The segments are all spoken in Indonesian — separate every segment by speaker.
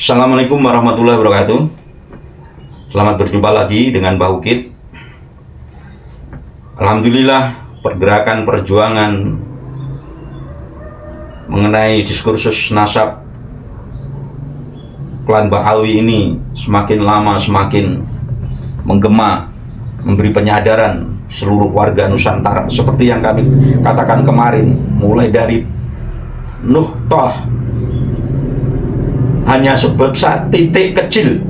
Speaker 1: Assalamualaikum warahmatullahi wabarakatuh. Selamat berjumpa lagi dengan Mbah Ukit. Alhamdulillah, pergerakan perjuangan mengenai diskursus nasab klan Ba'alwi ini semakin lama semakin menggema, memberi penyadaran seluruh warga Nusantara. Seperti yang kami katakan kemarin, mulai dari Nuhtah hanya sebesar titik kecil,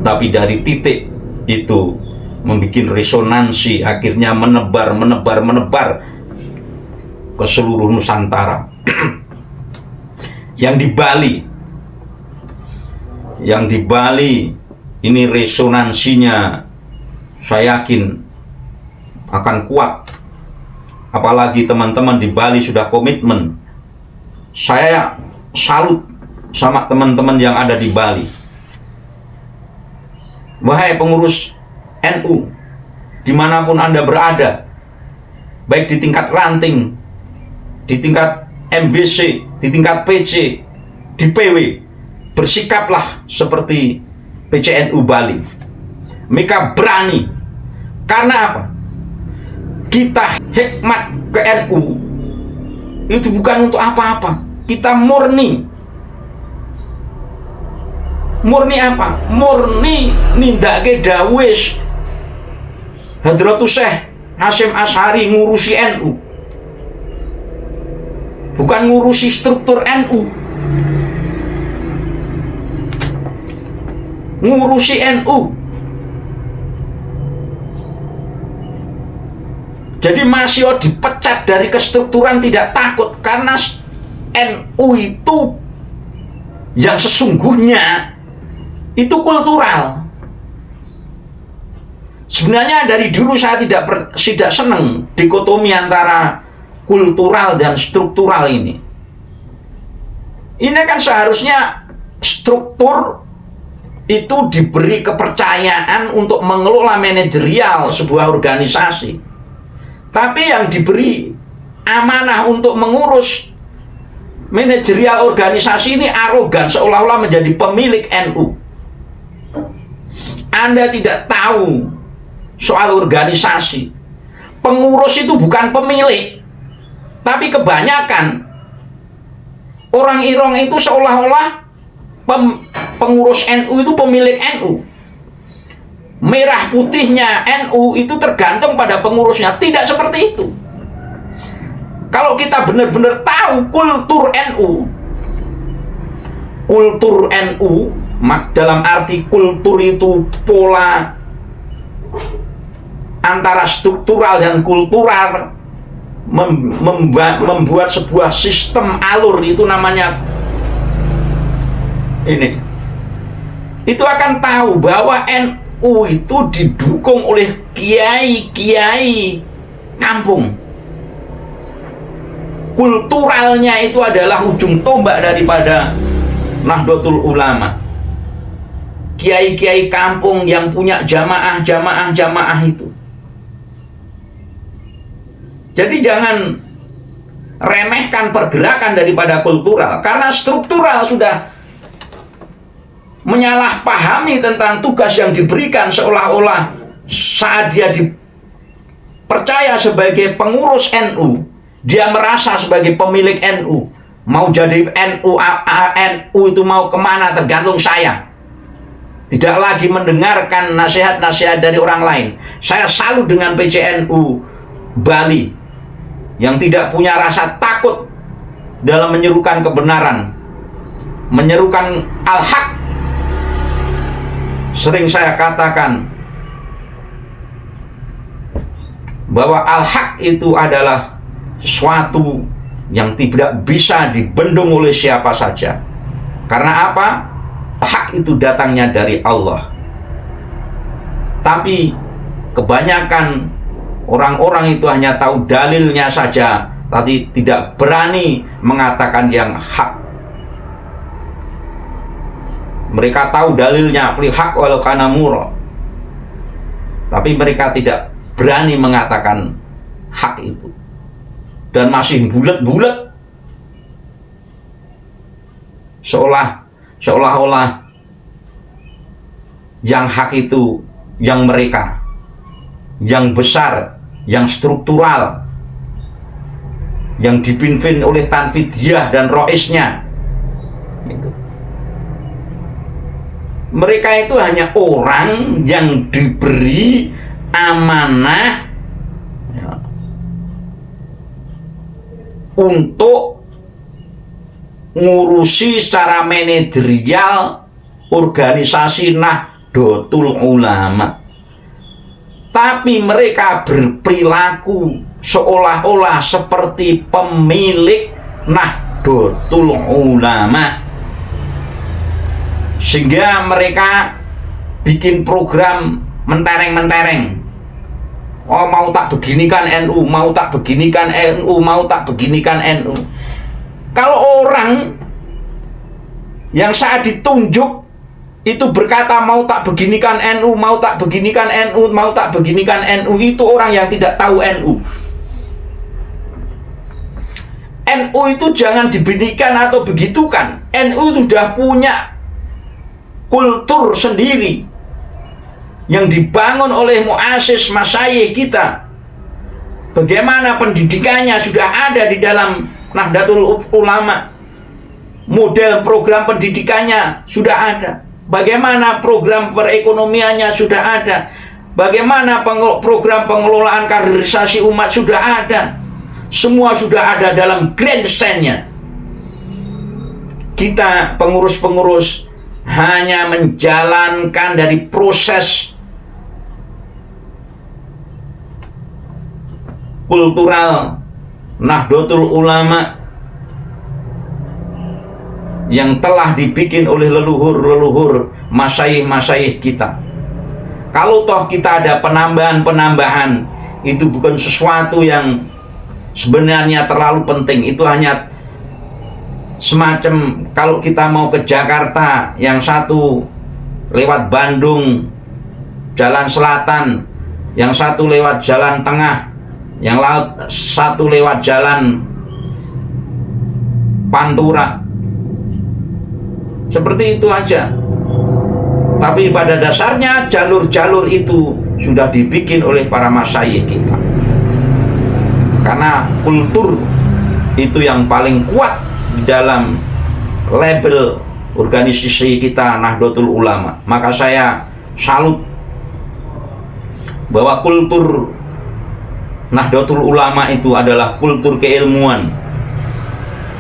Speaker 1: tapi dari titik itu membuat resonansi, akhirnya menebar ke seluruh Nusantara. Yang di Bali ini resonansinya saya yakin akan kuat, apalagi teman-teman di Bali sudah komitmen. Saya salut sama teman-teman yang ada di Bali. Wahai pengurus NU, dimanapun Anda berada, baik di tingkat ranting, di tingkat MWC, di tingkat PC, di PW, bersikaplah seperti PCNU Bali. Mereka berani. Karena apa? Kita hikmat ke NU itu bukan untuk apa-apa. Kita murni apa? Murni nindake dawis Hadratus Syekh Hasyim Asy'ari ngurusi NU, bukan ngurusi struktur NU. Ngurusi NU. Jadi masih dipecat dari kestrukturan tidak takut, karena NU itu yang sesungguhnya itu kultural. Sebenarnya dari dulu saya tidak senang dikotomi antara kultural dan struktural ini. Ini kan seharusnya struktur itu diberi kepercayaan untuk mengelola manajerial sebuah organisasi. Tapi yang diberi amanah untuk mengurus manajerial organisasi ini arogan, seolah-olah menjadi pemilik NU. Anda tidak tahu soal organisasi. Pengurus itu bukan pemilik, tapi kebanyakan orang Irong itu seolah-olah pengurus NU itu pemilik NU. Merah putihnya NU itu tergantung pada pengurusnya. Tidak seperti itu. Kalau kita benar-benar tahu kultur NU, dalam arti kultur itu pola antara struktural dan kultural, membuat sebuah sistem alur, itu namanya ini. Itu akan tahu bahwa NU itu didukung oleh kiai-kiai kampung. Kulturalnya itu adalah ujung tombak daripada Nahdlatul Ulama. Kiai-kiai kampung yang punya jamaah itu. Jadi jangan remehkan pergerakan daripada kultural, karena struktural sudah menyalahpahami tentang tugas yang diberikan, seolah-olah saat dia dipercaya sebagai pengurus NU, dia merasa sebagai pemilik NU. Mau jadi NU itu mau kemana tergantung saya. Tidak lagi mendengarkan nasihat-nasihat dari orang lain. Saya salut dengan PCNU Bali yang tidak punya rasa takut dalam menyerukan kebenaran, menyerukan al-haq. Sering saya katakan bahwa al-haq itu adalah sesuatu yang tidak bisa dibendung oleh siapa saja. Karena apa? Hak itu datangnya dari Allah. Tapi kebanyakan orang-orang itu hanya tahu dalilnya saja, tapi tidak berani mengatakan yang hak. Mereka tahu dalilnya, fil haq walau kana murra, tapi mereka tidak berani mengatakan hak itu, dan masih bulat-bulat seolah-olah yang hak itu yang mereka, yang besar, yang struktural, yang dipimpin oleh Tanfidyah dan Roisnya. Mereka itu hanya orang yang diberi amanah untuk ngurusi secara manajerial organisasi Nahdlatul Ulama. Tapi mereka berperilaku seolah-olah seperti pemilik Nahdlatul Ulama, sehingga mereka bikin program mentereng-mentereng. Oh, mau tak beginikan NU, mau tak beginikan NU, mau tak beginikan NU. Kalau orang yang saat ditunjuk itu berkata mau tak beginikan NU, mau tak beginikan NU, mau tak beginikan NU, itu orang yang tidak tahu NU. NU itu jangan dibenikan atau begitukan. NU sudah punya kultur sendiri yang dibangun oleh muassis masyayikh kita. Bagaimana pendidikannya sudah ada di dalam Nahdlatul Ulama. Model program pendidikannya sudah ada. Bagaimana program perekonomiannya sudah ada. Bagaimana program pengelolaan kaderisasi umat sudah ada. Semua sudah ada dalam grandstand-nya. Kita pengurus-pengurus hanya menjalankan dari proses kultural Nahdlatul Ulama yang telah dibikin oleh leluhur-leluhur masyayikh-masyayikh kita. Kalau toh kita ada penambahan-penambahan, itu bukan sesuatu yang sebenarnya terlalu penting. Itu hanya semacam kalau kita mau ke Jakarta, yang satu lewat Bandung jalan selatan, yang satu lewat jalan tengah, yang satu lewat jalan Pantura. Seperti itu aja. Tapi pada dasarnya jalur-jalur itu sudah dibikin oleh para masyayikh kita. Karena kultur itu yang paling kuat di dalam label organisasi kita Nahdlatul Ulama. Maka saya salut bahwa kultur Nahdlatul Ulama itu adalah kultur keilmuan.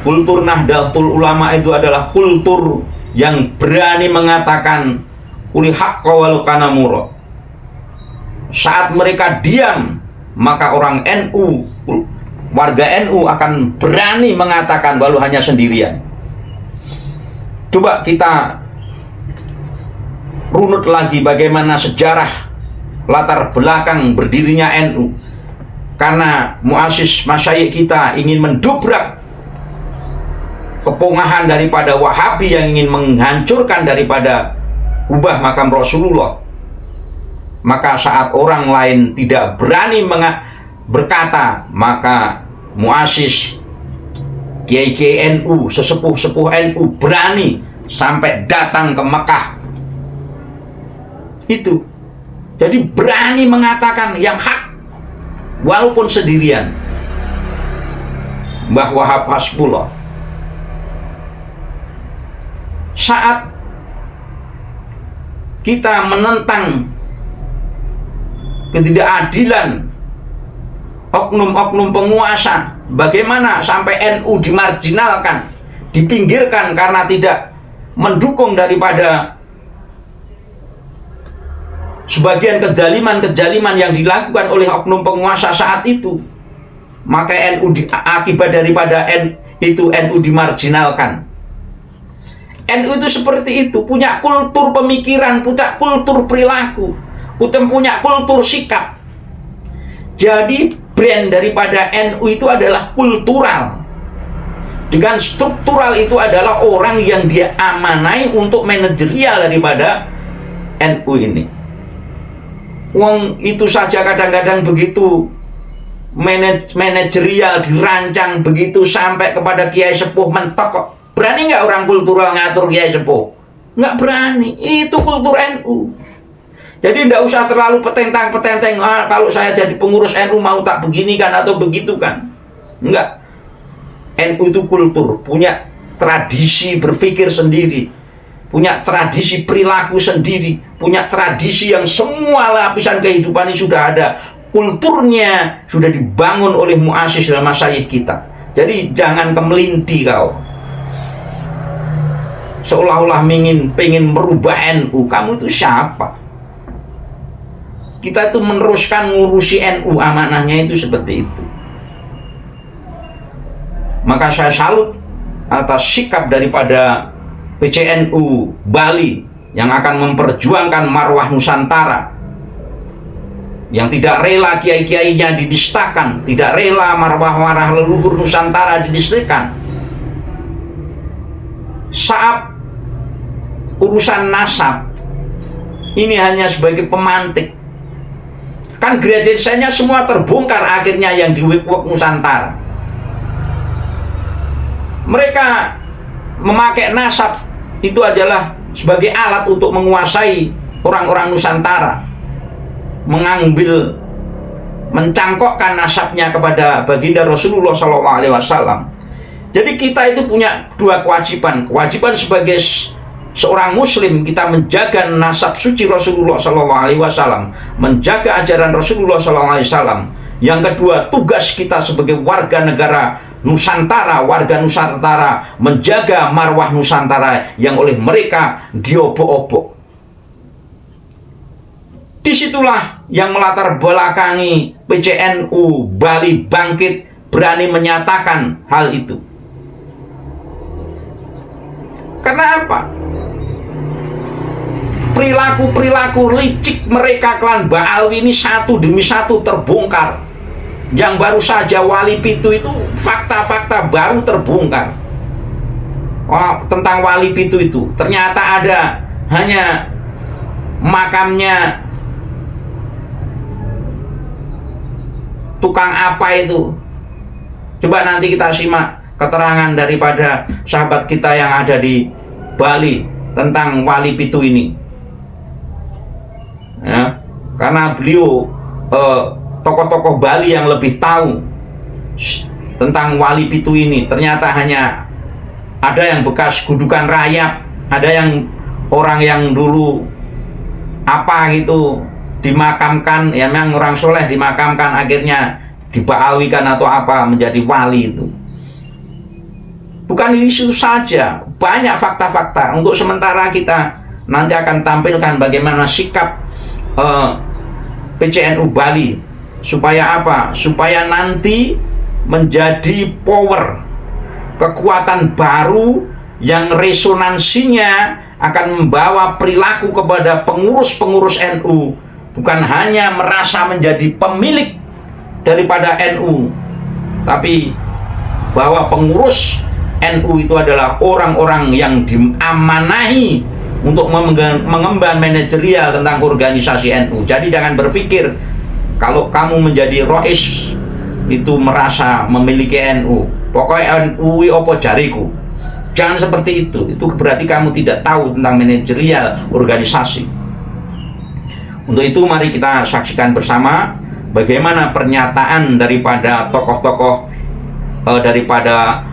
Speaker 1: Kultur Nahdlatul Ulama itu adalah kultur yang berani mengatakan kuli haqqa walau kana murra. Saat mereka diam, maka orang NU, warga NU akan berani mengatakan walau hanya sendirian. Coba kita runut lagi bagaimana sejarah latar belakang berdirinya NU. Karena muassis masyayikh kita ingin mendobrak kepungahan daripada Wahabi yang ingin menghancurkan daripada kubah makam Rasulullah. Maka saat orang lain tidak berani berkata, maka muassis kiai-kiai NU, sesepuh-sepuh NU berani sampai datang ke Mekah. Itu. Jadi berani mengatakan yang hak walaupun sendirian. Mbah Wahab Hasbullah. Saat kita menentang ketidakadilan oknum-oknum penguasa, bagaimana sampai NU dimarginalkan, dipinggirkan karena tidak mendukung daripada sebagian kezaliman-kezaliman yang dilakukan oleh oknum penguasa saat itu. Maka akibat daripada NU dimarginalkan. NU itu seperti itu, punya kultur pemikiran, punya kultur perilaku, punya kultur sikap. Jadi brand daripada NU itu adalah kultural. Dengan struktural itu adalah orang yang dia amanai untuk manajerial daripada NU ini. Wong itu saja kadang-kadang begitu manajerial dirancang begitu sampai kepada kiai sepuh mentok kok. Berani nggak orang kultural ngatur kiai sepuh? Nggak berani. Itu kultur NU. Jadi tidak usah terlalu petentang-petenteng, kalau saya jadi pengurus NU mau tak begini kan atau begitu kan. Enggak. NU itu kultur, punya tradisi berpikir sendiri, punya tradisi perilaku sendiri, punya tradisi yang semua lapisan kehidupan ini sudah ada. Kulturnya sudah dibangun oleh muassis dan masyayikh kita. Jadi jangan kemelinti kau. Seolah-olah pengen merubah NU. Kamu itu siapa? Kita itu meneruskan ngurusi NU, amanahnya itu seperti itu. Maka saya salut atas sikap daripada PCNU Bali yang akan memperjuangkan marwah Nusantara, yang tidak rela kiai-kiainya dinistakan, tidak rela marwah-marwah leluhur Nusantara dinistakan. Saat urusan nasab ini hanya sebagai pemantik, kan gradasinya semua terbongkar akhirnya yang di Wik-Wik Nusantara. Mereka memakai nasab itu adalah sebagai alat untuk menguasai orang-orang Nusantara, mengambil, mencangkokkan nasabnya kepada baginda Rasulullah SAW. Jadi kita itu punya dua kewajiban. Kewajiban sebagai seorang Muslim, kita menjaga nasab suci Rasulullah SAW, menjaga ajaran Rasulullah SAW. Yang kedua, tugas kita sebagai warga negara Nusantara, warga Nusantara, menjaga marwah Nusantara yang oleh mereka diobok-obok. Disitulah yang melatar belakangi PCNU Bali bangkit, berani menyatakan hal itu. Karena apa? Perilaku-perilaku licik mereka klan Ba'alwi ini satu demi satu terbongkar. Yang baru saja Wali Pitu itu fakta-fakta baru terbongkar. Tentang Wali Pitu itu ternyata ada hanya makamnya tukang apa itu. Coba nanti kita simak keterangan daripada sahabat kita yang ada di Bali tentang Wali Pitu ini, ya, karena beliau tokoh-tokoh Bali yang lebih tahu tentang Wali Pitu ini. Ternyata hanya ada yang bekas gudukan rayap, ada yang orang yang dulu apa gitu dimakamkan, ya memang orang soleh dimakamkan akhirnya diba'alwikan atau apa menjadi wali itu. Bukan isu saja, banyak fakta-fakta. Untuk sementara kita nanti akan tampilkan bagaimana sikap PCNU Bali, supaya apa? Supaya nanti menjadi power, kekuatan baru yang resonansinya akan membawa perilaku kepada pengurus-pengurus NU, bukan hanya merasa menjadi pemilik daripada NU, tapi bahwa pengurus NU itu adalah orang-orang yang diamanahi untuk mengemban manajerial tentang organisasi NU. Jadi jangan berpikir kalau kamu menjadi rois itu merasa memiliki NU, pokoknya NU opo jariku. Jangan seperti itu berarti kamu tidak tahu tentang manajerial organisasi. Untuk itu mari kita saksikan bersama bagaimana pernyataan daripada tokoh-tokoh daripada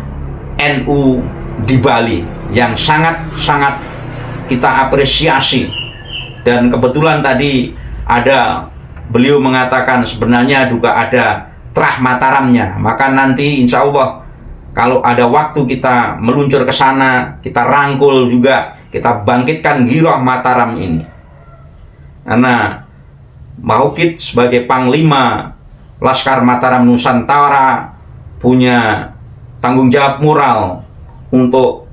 Speaker 1: NU di Bali yang sangat-sangat kita apresiasi. Dan kebetulan tadi ada beliau mengatakan sebenarnya juga ada Trah Mataramnya. Maka nanti insya Allah kalau ada waktu kita meluncur ke sana, kita rangkul juga, kita bangkitkan giroh Mataram ini. Karena Mahukit sebagai Panglima Laskar Mataram Nusantara punya tanggung jawab moral untuk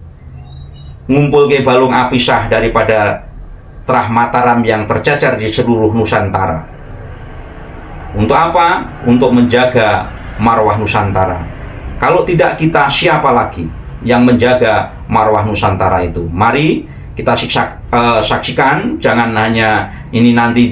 Speaker 1: ngumpul ke balung apisah daripada Trah Mataram yang tercecer di seluruh Nusantara. Untuk apa? Untuk menjaga marwah Nusantara. Kalau tidak kita, siapa lagi yang menjaga marwah Nusantara itu? Mari kita saksikan, jangan hanya ini nanti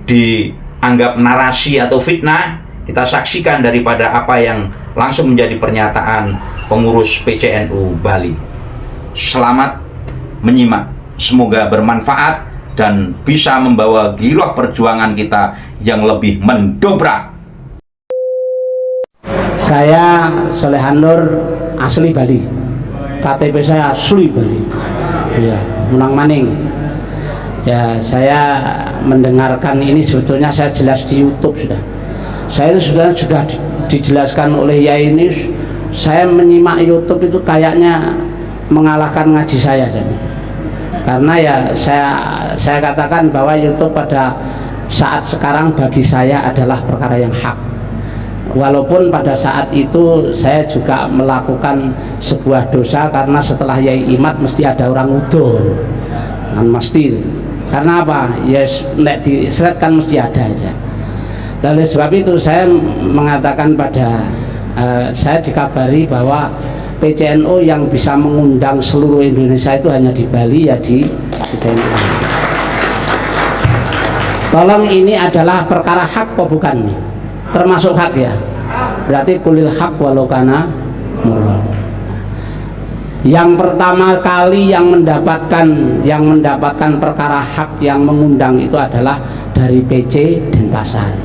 Speaker 1: dianggap narasi atau fitnah. Kita saksikan daripada apa yang langsung menjadi pernyataan pengurus PCNU Bali. Selamat menyimak. Semoga bermanfaat dan bisa membawa giroh perjuangan kita yang lebih mendobrak.
Speaker 2: Saya Solehan Nur, asli Bali. KTP saya asli Bali. Ya, Munang Maning. Ya, saya mendengarkan ini sebetulnya saya jelas di YouTube sudah. Saya itu sudah dijelaskan oleh Yai ini. Saya menyimak YouTube itu kayaknya mengalahkan ngaji saya. Karena ya saya katakan bahwa YouTube pada saat sekarang bagi saya adalah perkara yang hak. Walaupun pada saat itu saya juga melakukan sebuah dosa, karena setelah Yai Imad mesti ada orang udon kan, mesti. Karena apa? Ya nek diseret kan mesti ada aja. Lalu sebab itu saya mengatakan pada saya dikabari bahwa PCNU yang bisa mengundang seluruh Indonesia itu hanya di Bali, ya di PCNU. Tolong, ini adalah perkara hak apa bukan nih? Termasuk hak ya. Berarti kulil hak walau kana murra. Yang pertama kali yang mendapatkan perkara hak yang mengundang itu adalah dari PC Denpasar.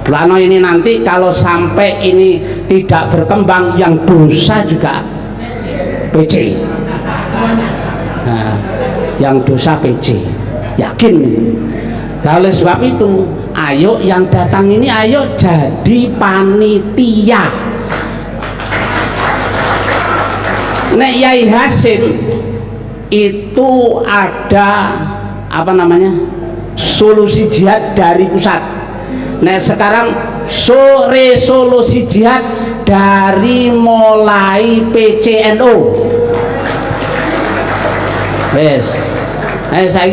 Speaker 2: Plano ini nanti kalau sampai ini tidak berkembang, yang dosa juga PC. Nah, yang dosa PC, yakin. Oleh sebab itu, ayo yang datang ini ayo jadi panitia. Nek Yai Hasim itu ada apa namanya, solusi jihad dari pusat. Nah sekarang resolusi jihad dari mulai PCNU. Wes, saya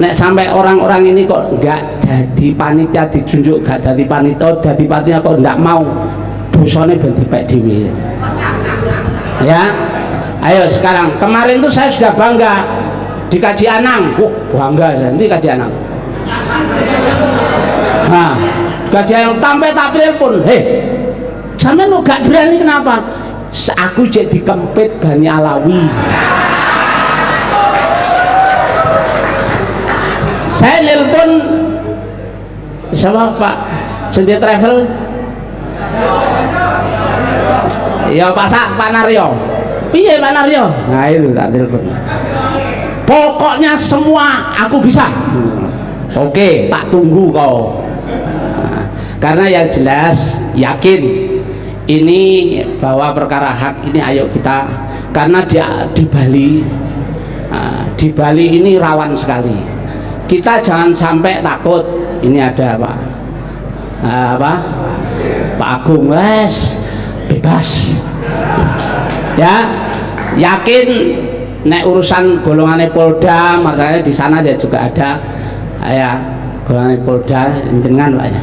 Speaker 2: nek sampai orang-orang ini kok nggak jadi panitia, dijunjuk nggak jadi panitia kok nggak mau, dosane ben dipek dhewe. Ya, ayo sekarang. Kemarin tuh saya sudah bangga di Kaji Anang. Bangga ya, nanti Kaji Anang. Nah, kajian sampai tak telepon, sampe lo gak berani kenapa? Aku jadi kempit Bani Alawi. Saya telepon sama Pak Sendi Travel. Ya Pak Naryo. Piye Pak Naryo? Nah itu tak telepon. Pokoknya semua aku bisa. Oke, tak tunggu kau. Karena yang jelas yakin ini bahwa perkara hak ini ayo kita, karena di Bali ini rawan sekali. Kita jangan sampai takut. Ini ada Pak Agung, bebas ya, yakin nek urusan golongannya Polda, makanya di sana juga ada ya golongan Polda jenengan Pak ya.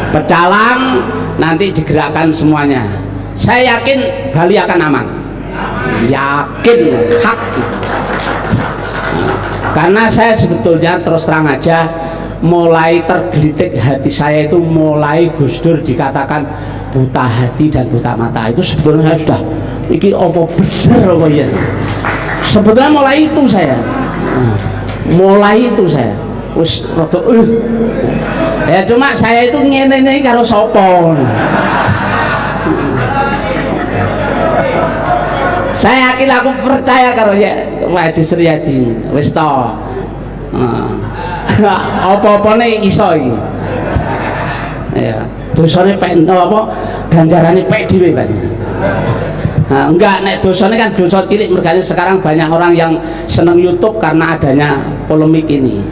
Speaker 2: Pecalang nanti digerakkan semuanya. Saya yakin Bali akan aman, yakin hak. Karena saya sebetulnya terus terang aja mulai tergelitik hati saya itu mulai Gus Dur dikatakan buta hati dan buta mata. Itu sebetulnya saya sudah iki opo bener apa ya, sebetulnya mulai itu saya wis rada ya, cuma saya itu ngene karo sapa. Saya yakin, aku percaya karo ya Pak Haji Suryadi wis to. Apa-apane iso iki. Ya, dosane pek apa ganjarane pek dhewe Pak. Nah, enggak, nek dosane kan dosa cilik, mergane sekarang banyak orang yang seneng YouTube karena adanya polemik ini.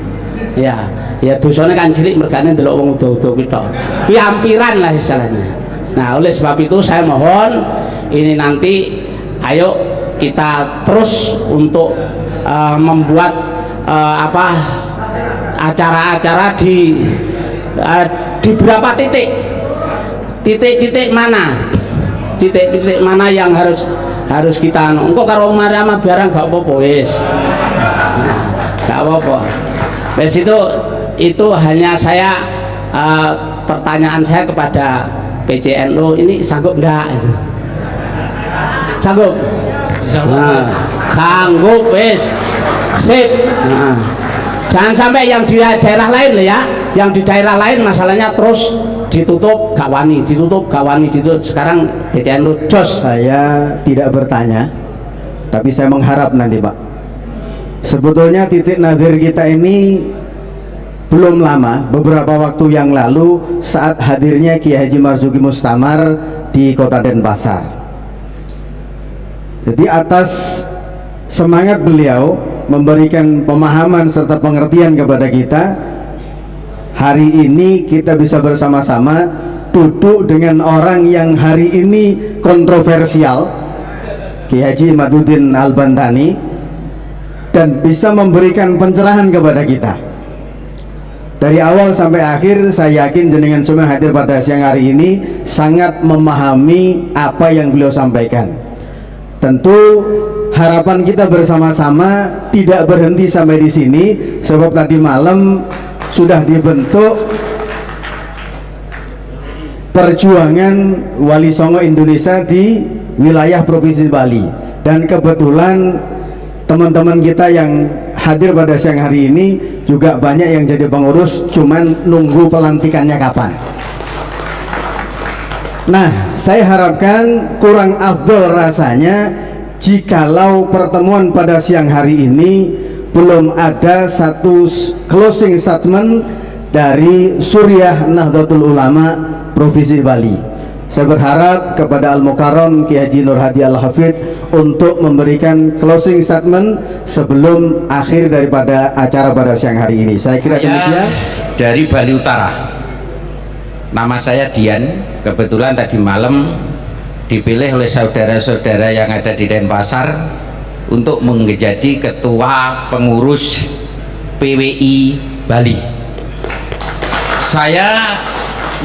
Speaker 2: Ya dosane kan cilik, mergane ndelok wong udo-udo kuwi tok. Kuwi ampiran lah istilahnya. Nah, oleh sebab itu saya mohon ini nanti ayo kita terus untuk membuat acara-acara di beberapa titik mana yang harus kita engko karo marama barang gak apa-apa wis. Gak apa-apa. Wis itu hanya saya pertanyaan saya kepada PCNU ini sanggup enggak itu? Sanggup? Nah, sanggup wis. Sip. Nah. Jangan sampai yang di daerah lain loh ya, yang di daerah lain masalahnya terus ditutup gak wani, ditutup gak wani, ditutup. Sekarang BTN lu jos.
Speaker 3: Saya tidak bertanya, tapi saya mengharap nanti Pak. Sebetulnya titik nadir kita ini belum lama, beberapa waktu yang lalu saat hadirnya Kiai Haji Marzuki Mustamar di Kota Denpasar. Jadi atas semangat beliau memberikan pemahaman serta pengertian kepada kita, hari ini kita bisa bersama-sama duduk dengan orang yang hari ini kontroversial, Kiai Haji Imaduddin Al-Bantani, dan bisa memberikan pencerahan kepada kita. Dari awal sampai akhir saya yakin jenengan semua hadir pada siang hari ini sangat memahami apa yang beliau sampaikan. Tentu harapan kita bersama-sama tidak berhenti sampai di sini, sebab tadi malam sudah dibentuk perjuangan Wali Songo Indonesia di wilayah Provinsi Bali, dan kebetulan teman-teman kita yang hadir pada siang hari ini juga banyak yang jadi pengurus, cuman nunggu pelantikannya kapan. Nah, saya harapkan kurang afdol rasanya jikalau pertemuan pada siang hari ini belum ada satu closing statement dari Suriah Nahdlatul Ulama Provinsi Bali. Saya berharap kepada Al-Mukarram Kiai Haji Nur Hadi Al-Hafidh untuk memberikan closing statement sebelum akhir daripada acara pada siang hari ini. Saya kira demikian.
Speaker 4: Dari Bali Utara. Nama saya Dian. Kebetulan tadi malam dipilih oleh saudara-saudara yang ada di Denpasar untuk menjadi ketua pengurus PWI Bali. Saya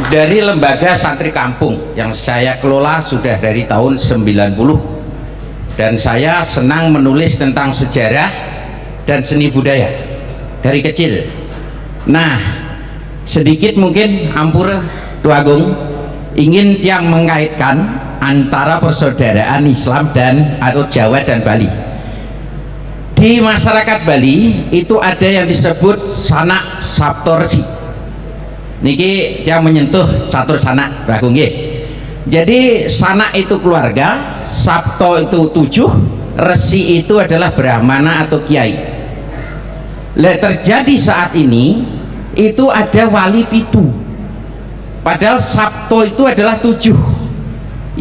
Speaker 4: dari lembaga santri kampung yang saya kelola sudah dari tahun 90, dan saya senang menulis tentang sejarah dan seni budaya dari kecil. Nah, sedikit mungkin ampur Tuagung ingin yang mengaitkan antara persaudaraan Islam dan atau Jawa dan Bali. Di masyarakat Bali itu ada yang disebut sanak saptorsi. Niki yang menyentuh catur sanak, Bagong nggih. Jadi sanak itu keluarga, sapto itu 7, resi itu adalah brahmana atau kiai. Lah terjadi saat ini itu ada wali pitu. Padahal sapto itu adalah 7.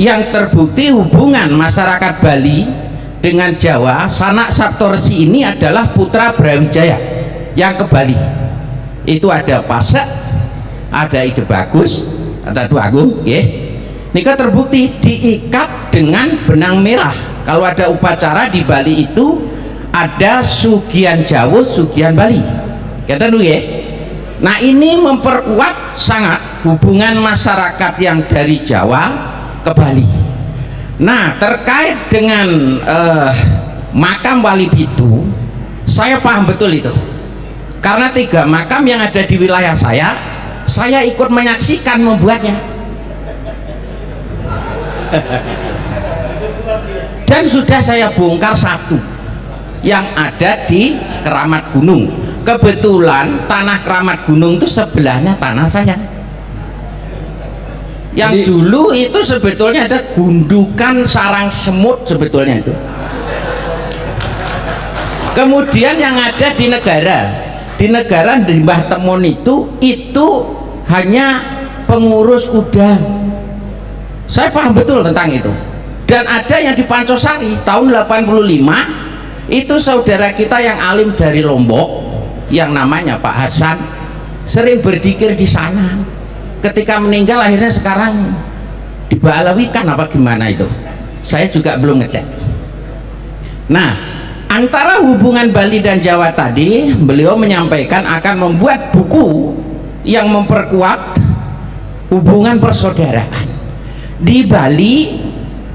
Speaker 4: Yang terbukti hubungan masyarakat Bali dengan Jawa, sanak saptorsi ini adalah putra Brawijaya yang ke Bali. Itu ada Pasek, ada Ide Bagus, ada Tuagung, ya. Nika terbukti diikat dengan benang merah. Kalau ada upacara di Bali itu ada Sugian Jawa, Sugian Bali. Kata dulu ya. Nah, ini memperkuat sangat hubungan masyarakat yang dari Jawa ke Bali. Nah, terkait dengan makam Wali Pitu, saya paham betul itu. Karena 3 makam yang ada di wilayah saya ikut menyaksikan membuatnya. Dan sudah saya bongkar 1 yang ada di Keramat Gunung. Kebetulan tanah Keramat Gunung itu sebelahnya tanah saya. Yang dulu itu sebetulnya ada gundukan sarang semut sebetulnya itu. Kemudian yang ada di negara di Mbah Temon itu hanya pengurus kuda. Saya paham betul tentang itu. Dan ada yang di Pancosari tahun 85 itu saudara kita yang alim dari Lombok yang namanya Pak Hasan sering berzikir di sana. Ketika meninggal akhirnya sekarang dibalawikan apa gimana itu, saya juga belum ngecek. Nah, antara hubungan Bali dan Jawa tadi beliau menyampaikan akan membuat buku yang memperkuat hubungan persaudaraan. Di Bali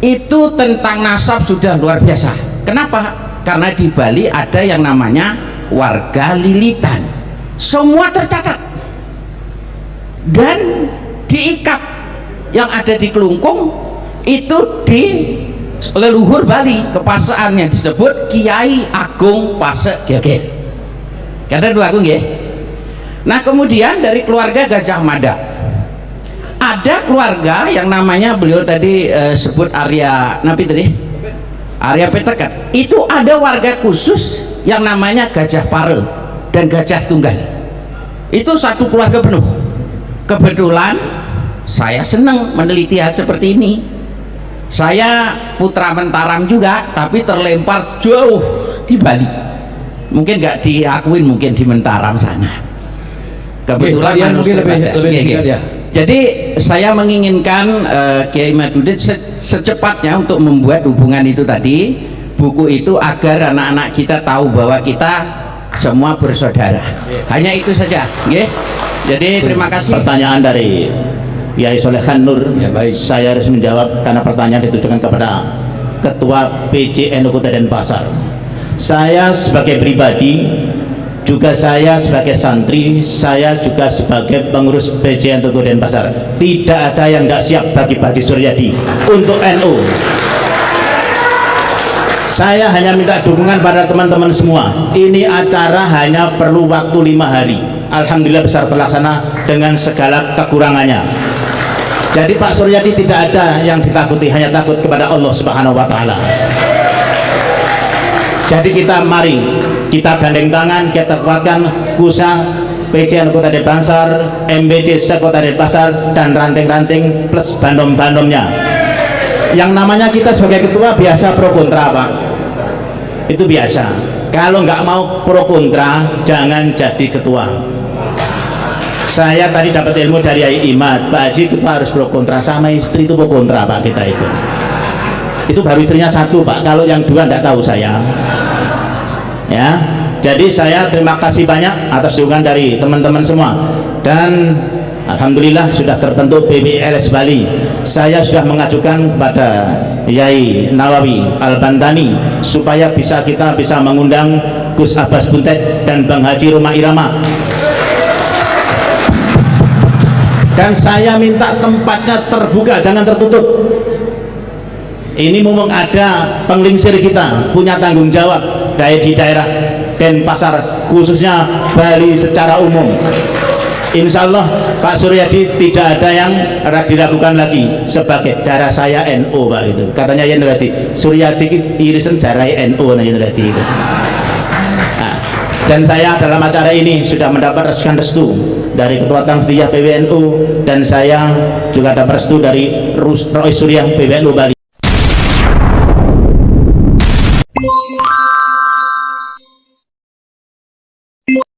Speaker 4: itu tentang nasab sudah luar biasa. Kenapa? Karena di Bali ada yang namanya warga lilitan, semua tercatat dan diikat. Yang ada di Kelungkung itu di leluhur Bali, kepasaan yang disebut Kiai Agung Pasek Gegel. Kata Dua Agung ya. Nah kemudian dari keluarga Gajah Mada ada keluarga yang namanya beliau tadi sebut Arya Nabi tadi, Arya Petekat. Itu ada warga khusus yang namanya Gajah Pare dan Gajah Tunggal. Itu satu keluarga penuh. Kebetulan saya senang meneliti hal seperti ini. Saya putra Mentaram juga, tapi terlempar jauh di Bali. Mungkin nggak diakuin, mungkin di Mentaram sana. Kebetulan
Speaker 5: mungkin lebih singkat ya.
Speaker 4: Jadi saya menginginkan Kiai Madudin secepatnya untuk membuat hubungan itu tadi, buku itu, agar anak-anak kita tahu bahwa kita semua bersaudara. Hanya itu saja. Jadi terima kasih.
Speaker 2: Pertanyaan dari Kiai Solehan Nur.
Speaker 5: Ya, baik.
Speaker 2: Saya harus menjawab karena pertanyaan ditujukan kepada Ketua PCNU Kota Denpasar. Saya sebagai pribadi, juga saya sebagai santri, saya juga sebagai pengurus PCNU Kota Denpasar, tidak ada yang tidak siap bagi-bagi Suryadi untuk NU. Saya hanya minta dukungan pada teman-teman semua. Ini acara hanya perlu waktu 5 hari. Alhamdulillah besar terlaksana dengan segala kekurangannya. Jadi Pak Suryadi tidak ada yang ditakuti, hanya takut kepada Allah Subhanahu wa Ta'ala. Jadi mari kita gandeng tangan, kita kuatkan KUSA, PCN Kota Denpasar, MBC Kota Denpasar, dan ranting-ranting plus bandom-bandomnya. Yang namanya kita sebagai ketua biasa pro kontra, Pak. Itu biasa. Kalau nggak mau pro kontra, jangan jadi ketua. Saya tadi dapat ilmu dari Yai Imad, Pak Haji kita harus pro kontra, sama istri itu pro kontra Pak kita itu. Itu baru istrinya satu Pak, kalau yang dua enggak tahu saya. Ya, jadi saya terima kasih banyak atas dukungan dari teman-teman semua, dan alhamdulillah sudah terbentuk BBLS Bali. Saya sudah mengajukan kepada Yai Nawawi Al-Bantani supaya kita bisa mengundang Gus Abbas Buntet dan Bang Haji Roma Irama. Dan saya minta tempatnya terbuka, jangan tertutup. Ini mumpung ada penglingsir kita punya tanggung jawab di daerah Denpasar, khususnya Bali secara umum. Insya Allah Pak Suryadi tidak ada yang diragukan lagi sebagai darah saya NU Pak itu. Katanya Yen Nuradi, Suryadi irisan darah NU Yen Nuradi itu. Nah, dan saya dalam acara ini sudah mendapat restu dari Ketua Tanfiyah PBNU, dan saya juga dapat restu dari Rois Suryah PBNU Bali.